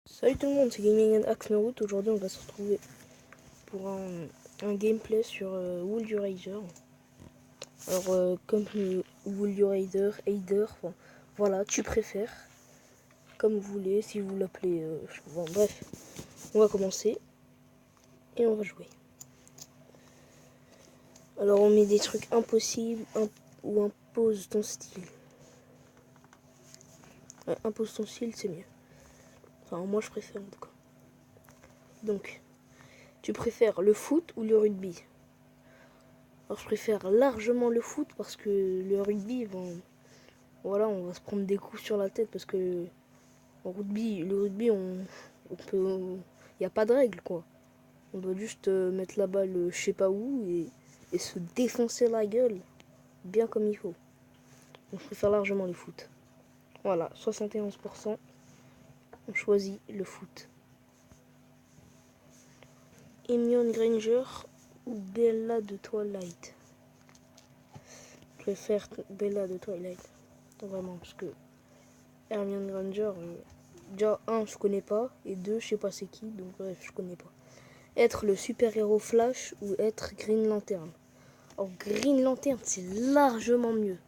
Salut tout le monde, c'est Gaming Axe Naruto. Aujourd'hui on va se retrouver pour un gameplay sur Would You Rather. Alors comme Would You Rather, enfin, voilà, tu préfères, comme vous voulez, si vous l'appelez, bon, bref, on va commencer et on va jouer. Alors on met des trucs impossibles ou impose ton style. Ouais, impose ton style c'est mieux. Enfin moi je préfère en tout cas. Donc, tu préfères le foot ou le rugby? Alors je préfère largement le foot parce que le rugby, bon, voilà, on va se prendre des coups sur la tête parce que le rugby, on peut, il n'y a pas de règle quoi. On doit juste mettre la balle je sais pas où et se défoncer la gueule bien comme il faut. Donc je préfère largement le foot. Voilà, 71%, on choisit le foot. Hermione Granger ou Bella de Twilight? Je préfère Bella de Twilight, vraiment, parce que Hermione Granger, déjà, je connais pas, et deux, je sais pas c'est qui, donc bref, je connais pas. Être le super-héros Flash ou être Green Lantern? Alors, Green Lantern, c'est largement mieux.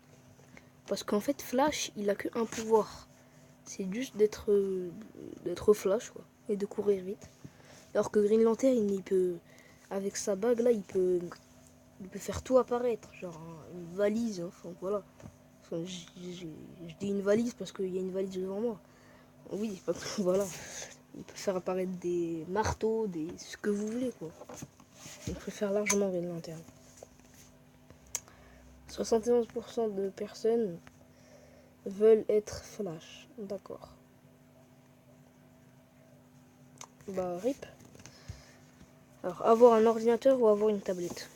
Parce qu'en fait, Flash, il a qu'un pouvoir. C'est juste d'être Flash, quoi, et de courir vite. Alors que Green Lantern, il peut, avec sa bague là, il peut faire tout apparaître. Genre une valise, enfin voilà. Enfin, je dis une valise parce qu'il y a une valise devant moi. Oui, voilà. Il peut faire apparaître des marteaux, ce que vous voulez, quoi. Je préfère largement Green Lantern. 71% de personnes veulent être Flash. D'accord. Bah, RIP. Alors, avoir un ordinateur ou avoir une tablette?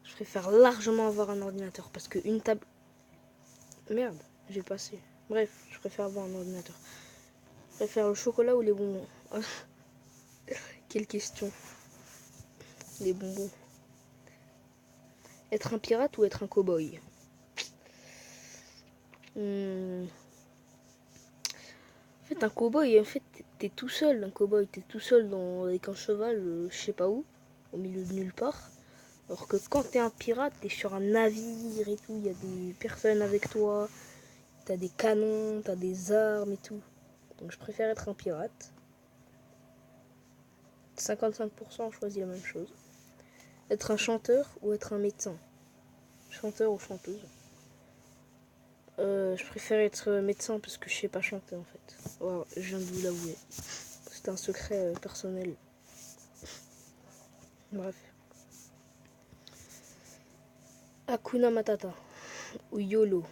Je préfère largement avoir un ordinateur parce que une tablette... Merde, j'ai passé. Bref, je préfère avoir un ordinateur. Je préfère le chocolat ou les bonbons? Quelle question. Les bonbons. Être un pirate ou être un cow-boy? En fait, un cow-boy, en fait, t'es tout seul. Un cow-boy, t'es tout seul avec un cheval, je sais pas où, au milieu de nulle part. Alors que quand t'es un pirate, t'es sur un navire et tout, il y a des personnes avec toi, t'as des canons, t'as des armes et tout. Donc je préfère être un pirate. 55% ont choisi la même chose. Être un chanteur ou être un médecin? Chanteur ou chanteuse? Je préfère être médecin parce que je sais pas chanter en fait. Voilà, je viens de vous l'avouer. C'est un secret personnel. Bref. Hakuna Matata ou YOLO?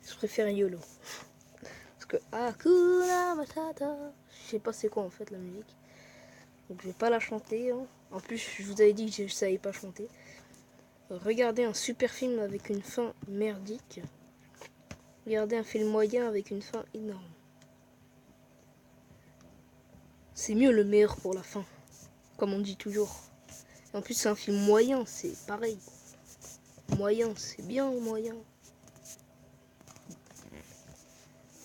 Je préfère YOLO. Parce que Hakuna Matata, je sais pas c'est quoi en fait la musique. Donc je vais pas la chanter. Hein. En plus, je vous avais dit que je savais pas chanter. Regardez un super film avec une fin merdique. Regardez un film moyen avec une fin énorme. C'est mieux le meilleur pour la fin, comme on dit toujours. Et en plus, c'est un film moyen, c'est pareil. Moyen, c'est bien moyen.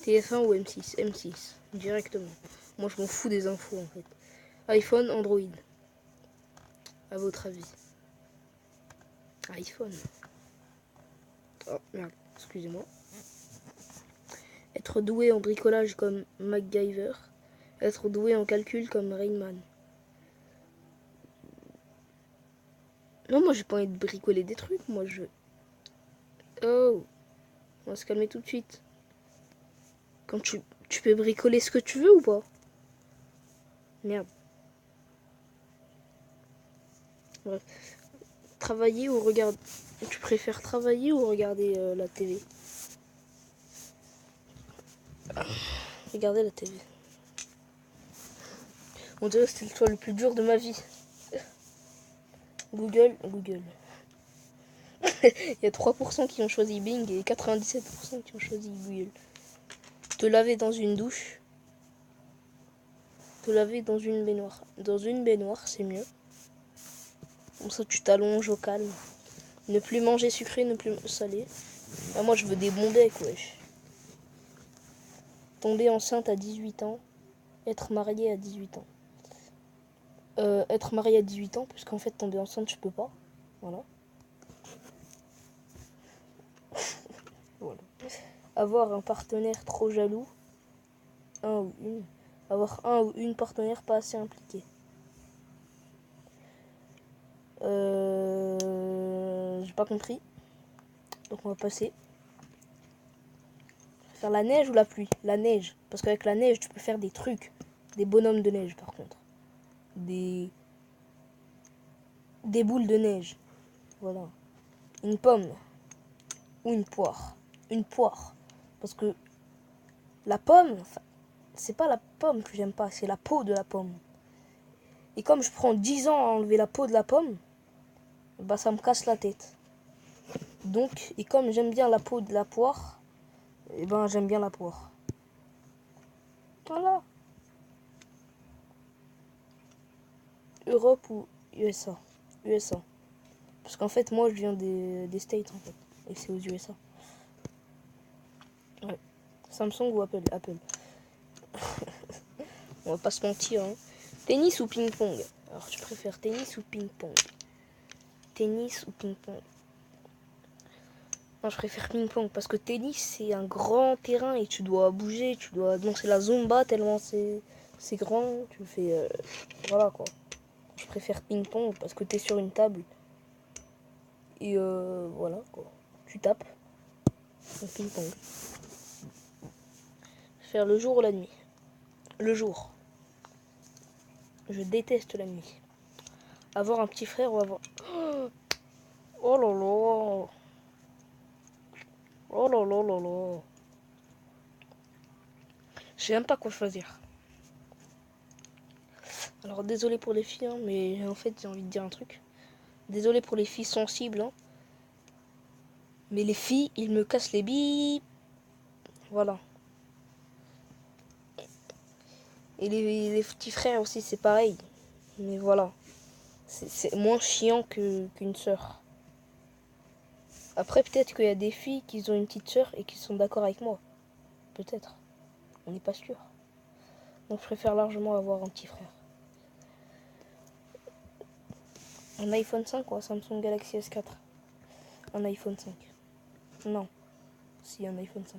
TF1 ou M6? M6, directement. Moi, je m'en fous des infos en fait. iPhone, Android? À votre avis? iPhone. Oh merde, excusez-moi. Être doué en bricolage comme MacGyver. Être doué en calcul comme Rainman. Non, moi j'ai pas envie de bricoler des trucs, moi je... Oh, on va se calmer tout de suite. Quand tu peux bricoler ce que tu veux ou pas? Merde. Bref. Travailler ou regarder... Tu préfères travailler ou regarder la télé? Regarder la télé. On dirait que c'était le choix le plus dur de ma vie. Google. Il y a 3% qui ont choisi Bing et 97% qui ont choisi Google. Te laver dans une douche. Te laver dans une baignoire. Dans une baignoire, c'est mieux. Comme ça, tu t'allonges au calme. Ne plus manger sucré, ne plus salé. Ah, moi, je veux des bons becs, wesh. Tomber enceinte à 18 ans. Être mariée à 18 ans. Être mariée à 18 ans, parce qu'en fait, tomber enceinte, je peux pas. Voilà. Voilà. Avoir un partenaire trop jaloux. Un ou une. Avoir un ou une partenaire pas assez impliqué. J'ai pas compris. Donc on va passer. Faire la neige ou la pluie? La neige. Parce qu'avec la neige, tu peux faire des trucs. Des bonhommes de neige, par contre. Des boules de neige. Voilà. Une pomme. Ou une poire. Une poire. Parce que la pomme, c'est pas la pomme que j'aime pas, c'est la peau de la pomme. Et comme je prends 10 ans à enlever la peau de la pomme, bah ça me casse la tête. Donc, et comme j'aime bien la peau de la poire, et ben j'aime bien la poire. Voilà. Europe ou USA? USA. Parce qu'en fait, moi, je viens des States, en fait. Et c'est aux USA. Ouais. Samsung ou Apple? Apple. On va pas se mentir, hein. Tennis ou ping-pong? Alors, je préfère tennis ou ping-pong? Tennis ou ping-pong? Non, je préfère ping-pong parce que tennis, c'est un grand terrain et tu dois bouger, tu dois danser la zumba tellement c'est grand. Tu fais... voilà, quoi. Je préfère ping-pong parce que t'es sur une table. Et voilà, quoi. Tu tapes. Donc, ping-pong. Faire le jour ou la nuit? Le jour. Je déteste la nuit. Avoir un petit frère ou avoir... Oh là là. Oh là là là là. Je sais même pas quoi choisir. Alors désolé pour les filles, hein, mais en fait j'ai envie de dire un truc. Désolé pour les filles sensibles, hein. Mais les filles, ils me cassent les billes. Voilà. Et les petits frères aussi, c'est pareil. Mais voilà. C'est moins chiant qu'une sœur. Après, peut-être qu'il y a des filles qui ont une petite sœur et qui sont d'accord avec moi. Peut-être. On n'est pas sûr. Donc je préfère largement avoir un petit frère. Un iPhone 5 ou un Samsung Galaxy S4? Un iPhone 5. Non. Si, un iPhone 5.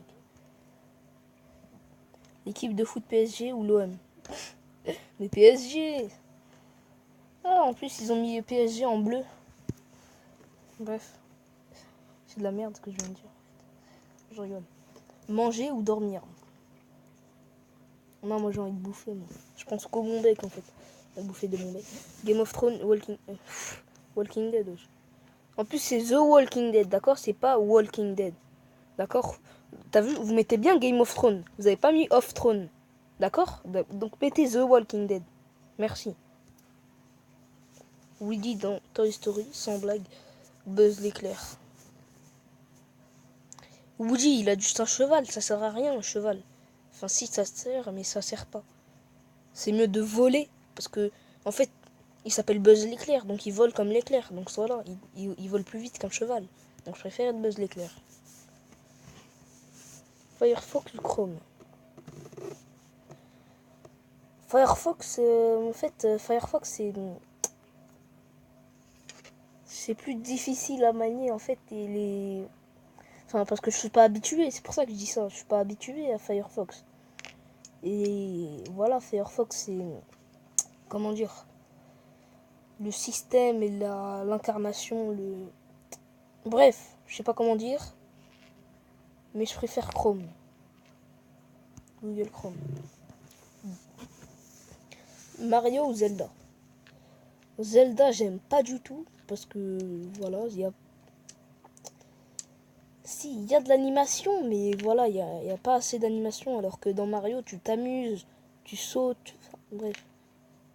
L'équipe de foot PSG ou l'OM? Mais PSG! Ah, en plus, ils ont mis PSG en bleu. Bref. C'est de la merde ce que je viens de dire. Je rigole. Manger ou dormir? Non, moi j'ai envie de bouffer. Moi. Je pense qu'au bon bec en fait. À bouffer de mon bec. Game of Thrones, Walking Dead aussi. En plus, c'est The Walking Dead, d'accord? C'est pas Walking Dead. D'accord? T'as vu? Vous mettez bien Game of Thrones. Vous avez pas mis Off Throne. D'accord? Donc mettez The Walking Dead. Merci. Woody dans Toy Story, sans blague. Buzz l'éclair. Woody, il a juste un cheval. Ça sert à rien, un cheval. Enfin, si, ça sert, mais ça sert pas. C'est mieux de voler. Parce que, en fait, il s'appelle Buzz l'éclair. Donc il vole comme l'éclair. Donc voilà, il vole plus vite qu'un cheval. Donc je préfère être Buzz l'éclair. Firefox ou Chrome? Firefox, en fait, Firefox, c'est plus difficile à manier, en fait, et les... Enfin, parce que je suis pas habitué, c'est pour ça que je dis ça. Je suis pas habitué à Firefox. Et voilà, Firefox, c'est... Comment dire? Le système et l'incarnation, le... Bref, je sais pas comment dire. Mais je préfère Chrome. Google Chrome. Mario ou Zelda? Zelda, j'aime pas du tout. Parce que, voilà, il y a... Si, il y a de l'animation, mais voilà, il y a pas assez d'animation. Alors que dans Mario, tu t'amuses, tu sautes. Enfin, bref,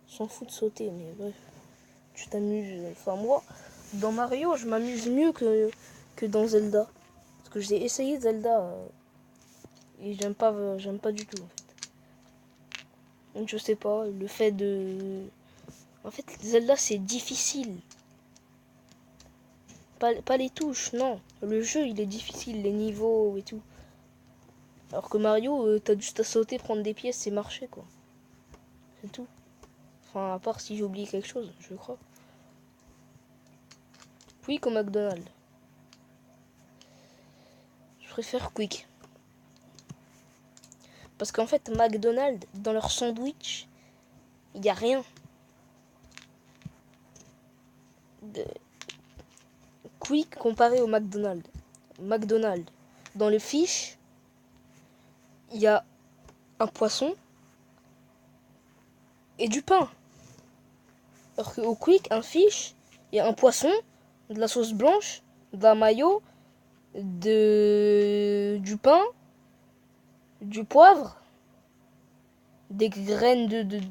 s'en fout de sauter, mais bref, tu t'amuses. Enfin, moi, dans Mario, je m'amuse mieux que dans Zelda. Parce que j'ai essayé Zelda et j'aime pas du tout, en fait. Donc, je sais pas, le fait de... En fait, Zelda, c'est difficile. Pas les touches, non. Le jeu, il est difficile, les niveaux et tout. Alors que Mario, t'as juste à sauter, prendre des pièces et marcher, quoi. C'est tout. Enfin, à part si j'ai oublié quelque chose, je crois. Quick ou McDonald's? Je préfère Quick. Parce qu'en fait, McDonald's, dans leur sandwich, il n'y a rien. Quick comparé au McDonald's. McDonald's, dans le fish, il y a un poisson et du pain. Alors qu'au Quick, un fish, il y a un poisson, de la sauce blanche, de la mayo, du pain, du poivre, des graines de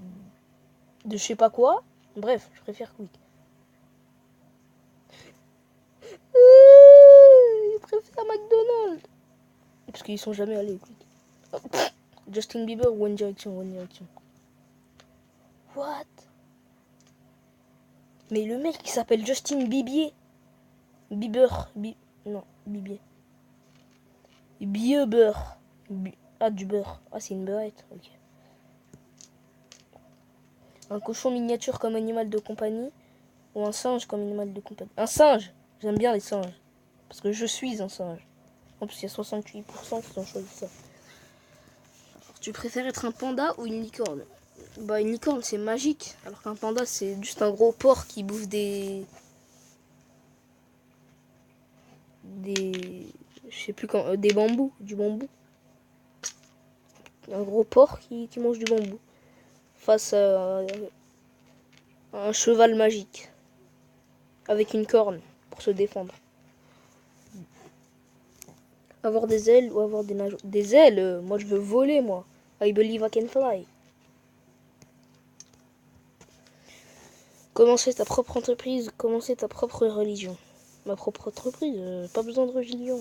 je sais pas quoi. Bref, je préfère Quick. Je préfère McDonald's. Parce qu'ils sont jamais allés au Quick. Oh, Justin Bieber ou One Direction, One Direction. What? Mais le mec qui s'appelle Justin Bieber. Non, Bibier. Bieber. Ah, du beurre. Ah, c'est une beurrette. Ok. Un cochon miniature comme animal de compagnie ou un singe comme animal de compagnie. Un singe. J'aime bien les singes. Parce que je suis un singe. En plus, il y a 68% qui ont choisi ça. Alors, tu préfères être un panda ou une licorne? Bah, une licorne, c'est magique. Alors qu'un panda, c'est juste un gros porc qui bouffe des... Je sais plus quand... des bambous. Du bambou. Un gros porc qui mange du bambou. Face à un cheval magique. Avec une corne pour se défendre. Avoir des ailes ou avoir des nageoires. Des ailes, moi je veux voler, moi. I believe I can fly. Commencer ta propre entreprise, commencer ta propre religion. Ma propre entreprise, pas besoin de religion.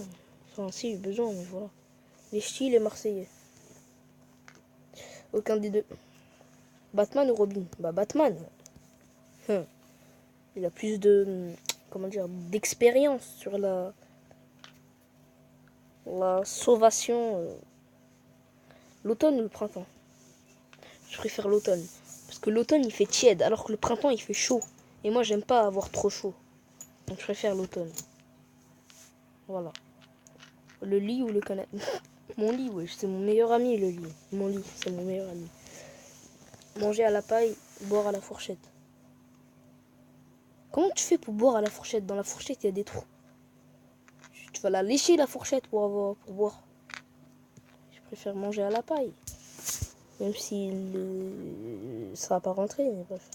Enfin, si, besoin, mais voilà. Les ch'tis, les Marseillais. Aucun des deux. Batman ou Robin? Bah, Batman. Il a plus de... Comment dire? D'expérience sur la sauvation. L'automne ou le printemps? Je préfère l'automne. Parce que l'automne, il fait tiède, alors que le printemps, il fait chaud. Et moi, j'aime pas avoir trop chaud. Donc, je préfère l'automne. Voilà. Le lit ou le canapé? Mon lit, ouais, c'est mon meilleur ami, le lit. Mon lit, c'est mon meilleur ami. Manger à la paille, boire à la fourchette. Comment tu fais pour boire à la fourchette? Dans la fourchette, il y a des trous. Tu vas la lécher, la fourchette, pour boire. Je préfère manger à la paille. Même si ça va pas rentrer, mais bref.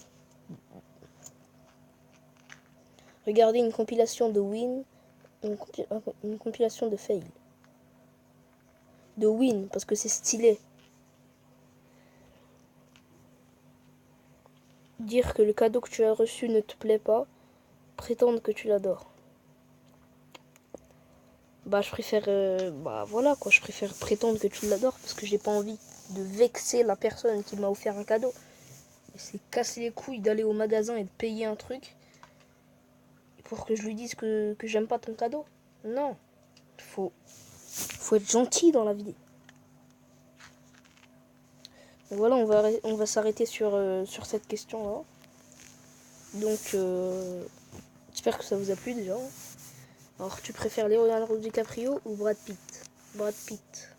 Regardez une compilation de win, une compilation de fail. De win, parce que c'est stylé. Dire que le cadeau que tu as reçu ne te plaît pas, prétendre que tu l'adores. Bah, je préfère, bah voilà quoi, je préfère prétendre que tu l'adores parce que j'ai pas envie de vexer la personne qui m'a offert un cadeau. C'est casser les couilles d'aller au magasin et de payer un truc pour que je lui dise que j'aime pas ton cadeau. Non, faut être gentil dans la vie. Donc voilà, on va s'arrêter sur cette question-là. Donc, j'espère que ça vous a plu déjà. Alors, tu préfères Leonardo DiCaprio ou Brad Pitt? Brad Pitt.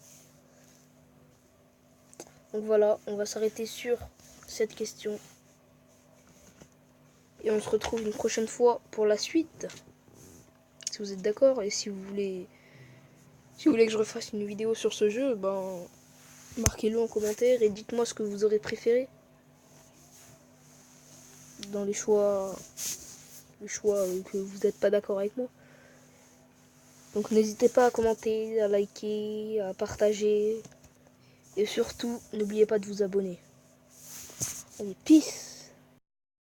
Donc voilà, on va s'arrêter sur cette question. Et on se retrouve une prochaine fois pour la suite. Si vous êtes d'accord et si vous voulez que je refasse une vidéo sur ce jeu, ben marquez-le en commentaire et dites-moi ce que vous aurez préféré dans les choix que vous n'êtes pas d'accord avec moi. Donc n'hésitez pas à commenter, à liker, à partager et surtout n'oubliez pas de vous abonner. Allez, peace.